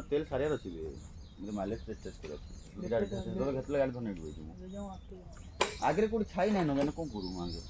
तेल सारिया अच्छी मतलब माइलेज टेस्ट कर गाड़ी घेतले गाड़ी धरने आगे कोई छाई ना जाने कौन करूँ आगे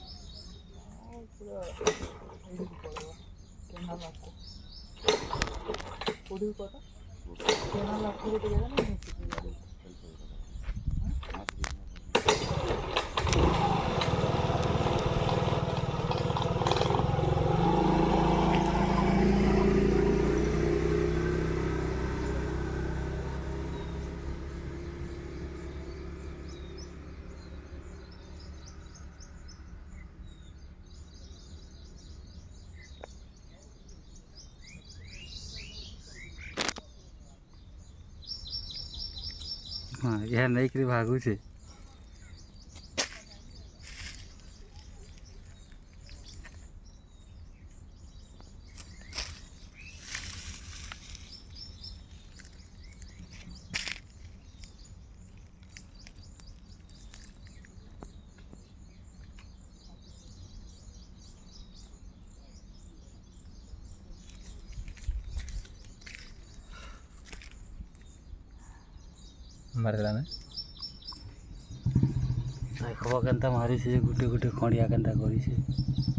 हाँ यह नहीं करी भागू छे मारला ना देखो केनता मारी से गुटे गुटे खड़िया केनता करी से